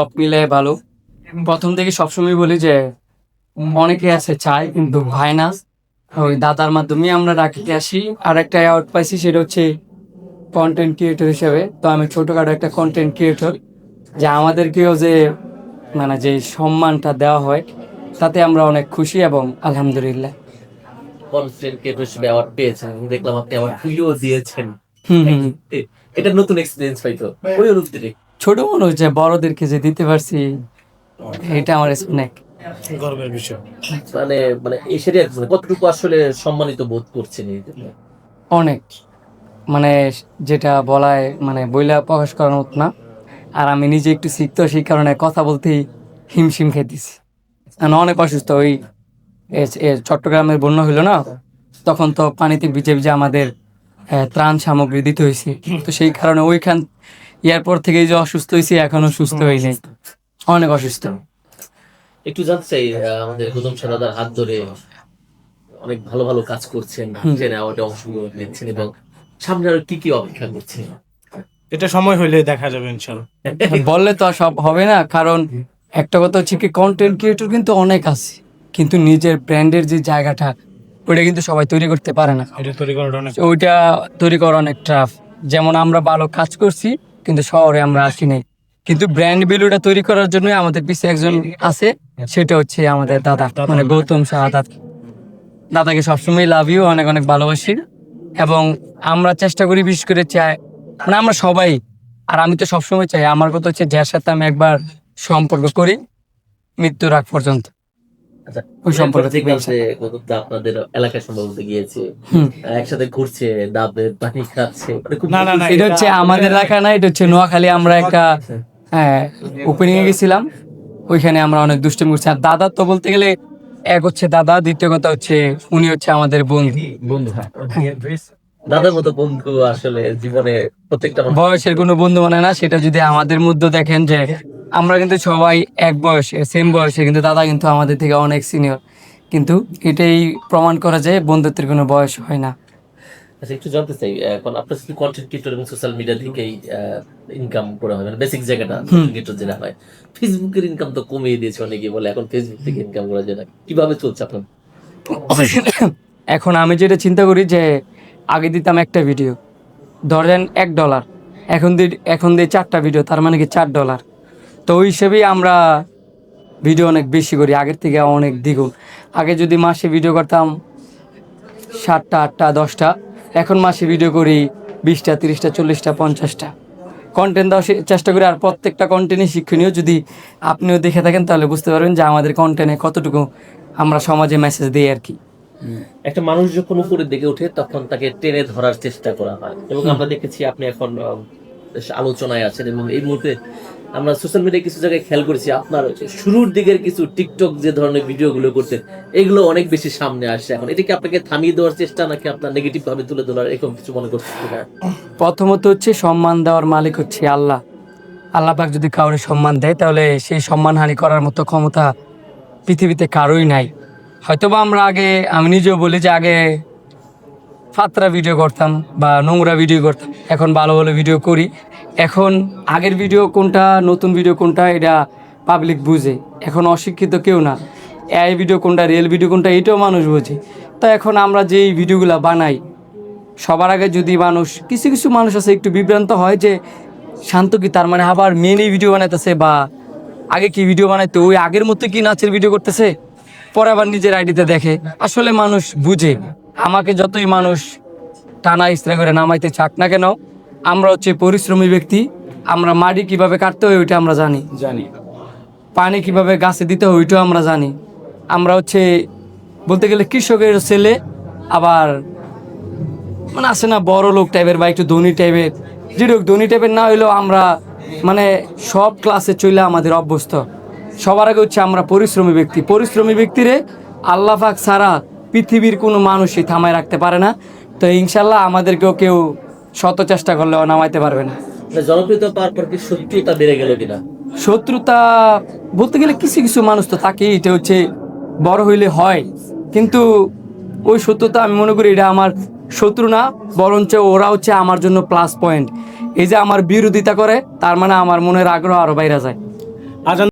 সব মিলে ভালো। প্রথম থেকে সবসময় বলি যে অনেকে আছে চায় কিন্তু হয় না, ওই দাদার মাধ্যমে আমরা রাখতে আসি। আর একটা অ্যাওয়ার্ড পাইছি, সেটা হচ্ছে কন্টেন্ট ক্রিয়েটর হিসেবে। তো আমি ছোটখাটো একটা কন্টেন্ট ক্রিয়েটর, যে আমাদেরকেও যে মানে যে সম্মানটা দেওয়া হয় তাতে আমরা অনেক খুশি এবং আলহামদুলিল্লাহ। কনটেন্ট ক্রিয়েটর হিসেবে অ্যাওয়ার্ড পেয়েছেন, দেখলাম আপনি আমার ভিডিও দিয়েছেন। হুম হুম। এটা নতুন এক্সপিরিয়েন্স পাইতো ওই অনুভূতিটা ছোট মনে হচ্ছে, বড়দেরকে যে দিতে পারছি এটা আমার অনেক গর্বের বিষয়। মানে মানে সেটা কতটুকু আসলে সম্মানিত বোধ করছেন এই জন্য? অনেক, মানে যেটা বলায় মানে বইলা প্রকাশ করার মতো না। আর আমি নিজে একটু শিখত, সেই কারণে কথা বলতেই হিমশিম খেতেছি। আমি অনেক অসুস্থ। ওই চট্টগ্রামের বন্যা হইলো না, তখন তো পানিতে ভিজে ভিজে আমাদের ত্রাণ সামগ্রী দিতে হয়েছে। তো সেই কারণে ওইখান এয়ারপোর্ট থেকে যে অসুস্থ হয়েছি, এখনো সুস্থ হয়ে নাই, অনেক অসুস্থ। একটু জানতে চাই, আমাদের গৌতম দাদার হাত ধরে অনেক ভালো ভালো কাজ করছেন, অ্যাওয়ার্ডে অংশগ্রহণ নিচ্ছেন এবং সামনে আরো কি কি অপেক্ষা করছেন? এটা সময় হইলে দেখা যাবে ইনশাআল্লাহ। বললে তো আর সব হবে না, কারণ একটা কথা হচ্ছে কি, কন্টেন্ট ক্রিয়েটর কিন্তু অনেক আছে, কিন্তু নিজের ব্র্যান্ডের যে জায়গাটা ওইটা কিন্তু সবাই তৈরি করতে পারে না। এটা তৈরি করাটা অনেক ওইটা তৈরি করা অনেক টাফ। যেমন আমরা ভালো কাজ করছি কিন্তু শহরে আমরা আসি নাই, কিন্তু ব্র্যান্ড ভ্যালুটা তৈরি করার জন্য আমাদের পিছনে একজন আছে, সেটা হচ্ছে আমাদের দাদা, মানে গৌতম শাহ। দাদাকে সবসময় লাভ ইউ, অনেক অনেক ভালোবাসি। এবং আমরা চেষ্টা করি, বিশেষ করে চাই, মানে আমরা সবাই, আর আমি তো সবসময় চাই, আমার কথা হচ্ছে যার সাথে আমি একবার সম্পর্ক করি মৃত্যুর আগ পর্যন্ত আচ্ছা, ওই সম্পর্ক থেকে দেখলাম যে গৌতম দা আপনাদের এলাকায় সম্ভবত গিয়েছে, একসাথে ঘুরছে, ডাবে পানি খাচ্ছে, মানে খুব না, না, না, এটা হচ্ছে আমাদের এলাকা না, এটা হচ্ছে নোয়াখালী। আমরা একটা ওপেনিং এ গেছিলাম, ওইখানে আমরা অনেক দুষ্টুমি করছি। আর দাদা তো বলতে গেলে এক হচ্ছে দাদা, দ্বিতীয় কথা হচ্ছে উনি হচ্ছে আমাদের বন্ধু। বন্ধু, দাদার মতো বন্ধু আসলে জীবনে প্রত্যেকটা বয়সের কোনো বন্ধু মানে না, সেটা যদি আমাদের মধ্যে দেখেন যে আমরা কিন্তু সবাই এক বয়সে, সেম বয়সে, কিন্তু দাদা কিন্তু আমাদের থেকে অনেক সিনিয়র। কিন্তু এটাই প্রমাণ করা যায় বন্ধুত্বের কোনো বয়স হয় না। আচ্ছা, একটু জানতে চাই, এখন আপনার শুধু কন্টেন্ট ক্রিয়েটর এবং সোশ্যাল মিডিয়া থেকেই ইনকাম করা হয়, মানে বেসিক জায়গাটা কন্টেন্ট ক্রিয়েটর যেটা হয়, ফেসবুকের ইনকাম তো কমিয়ে দিয়েছে অনেকে, বলে এখন ফেসবুক থেকে ইনকাম করা যায় না। কিভাবে চলছে আপনার? এখন আমি যেটা চিন্তা করি যে আগে দিতাম একটা ভিডিও, ধরেন $1, এখন দিই 4টা ভিডিও, তার মানে কি $4। তো ওই হিসেবেই আমরা ভিডিও অনেক বেশি করি, আগের থেকে অনেক দ্বিগুণ। আগে যদি মাসে ভিডিও করতাম 7টা 8টা 10টা, এখন মাসে ভিডিও করি 20টা 30টা 40টা 50টা কন্টেন্ট দেওয়ার চেষ্টা করি। আর প্রত্যেকটা কন্টেন্টই শিক্ষণীয়। যদি আপনিও দেখে থাকেন তাহলে বুঝতে পারবেন যে আমাদের কন্টেন্টে কতটুকু আমরা সমাজে মেসেজ দিই আর কি। একটা মানুষ যখন উপরের দিকে ওঠে তখন তাকে টেনে ধরার চেষ্টা করা হয়, এবং আমরা দেখেছি আপনি এখন বেশ আলোচনায় আছেন, এবং এই মুহূর্তে আমরা সোশ্যাল মিডিয়ায় কিছু জায়গায় খেয়াল করেছি আপনার শুরুর দিকের কিছু টিকটক যে ধরনের ভিডিওগুলো করতেন, এগুলো অনেক বেশি সামনে আসছে এখন। এটা কি আপনাকে থামিয়ে দেওয়ার চেষ্টা, নাকি আপনার নেগেটিভ ভাবে তুলে ধরার এরকম কিছু মনে করছেন? প্রথমত হচ্ছে সম্মান দেওয়ার মালিক হচ্ছে আল্লাহ। আল্লাহ পাক যদি কাউরে সম্মান দেয় তাহলে সেই সম্মানহানি করার মতো ক্ষমতা পৃথিবীতে কারোই নাই। হয়তোবা আমরা আগে, আমি নিজেও বলি যে আগে ফাতরা ভিডিও করতাম বা নোংরা ভিডিও করতাম, এখন ভালো ভালো ভিডিও করি। এখন আগের ভিডিও কোনটা, নতুন ভিডিও কোনটা, এটা পাবলিক বুঝে। এখন অশিক্ষিত কেউ না, এই ভিডিও কোনটা, রিয়েল ভিডিও কোনটা, এটাও মানুষ বোঝে। তো এখন আমরা যেই ভিডিওগুলো বানাই, সবার আগে যদি মানুষ, কিছু কিছু মানুষ আছে একটু বিভ্রান্ত হয় যে শান্ত কি, তার মানে আবার মেনই ভিডিও বানাইতেছে, বা আগে কি ভিডিও বানাইতো ওই আগের মতো কি নাচের ভিডিও করতেছে, পরে আবার নিজের আইডিতে দেখে। আসলে মানুষ বুঝে। আমাকে যতই মানুষ টানা ইস্ত্রা করে নামাইতে চাক না কেন, আমরা হচ্ছে পরিশ্রমী ব্যক্তি। আমরা মাটি কিভাবে কাটতে হয় ওইটা আমরা জানি, পানি কিভাবে গাছে দিতে হয় ওইটাও আমরা জানি। আমরা হচ্ছে বলতে গেলে কৃষকের ছেলে, আবার মানে আছে না বড় লোক টাইপের বা একটু ধনী টাইপের। যেরকম ধনী টাইপের না হইলেও আমরা মানে সব ক্লাসে চলে আমাদের অভ্যস্ত। সবার আগে হচ্ছে আমরা পরিশ্রমী ব্যক্তি। পরিশ্রমী ব্যক্তিরে আল্লাহ পাক ছাড়া পৃথিবীর কোনো মানুষই থামায় রাখতে পারে না। তো ইনশাল্লাহ আমাদেরকেও কেউ শত চেষ্টা করলেও নামাইতে পারবে না। জনপ্রিয়তা পাওয়ার পর কি শত্রুতা বেড়ে গেল কিনা? শত্রুতা বলতে গেলে কিছু কিছু মানুষ তো থাকেই, এটা হচ্ছে বড় হইলে হয়, কিন্তু ওই শত্রুতা আমি মনে করি এটা আমার শত্রু না, বরঞ্চ ওরা হচ্ছে আমার জন্য প্লাস পয়েন্ট। এই যে আমার বিরোধিতা করে, তার মানে আমার মনের আগ্রহ আরও বাইরে যায়। আজান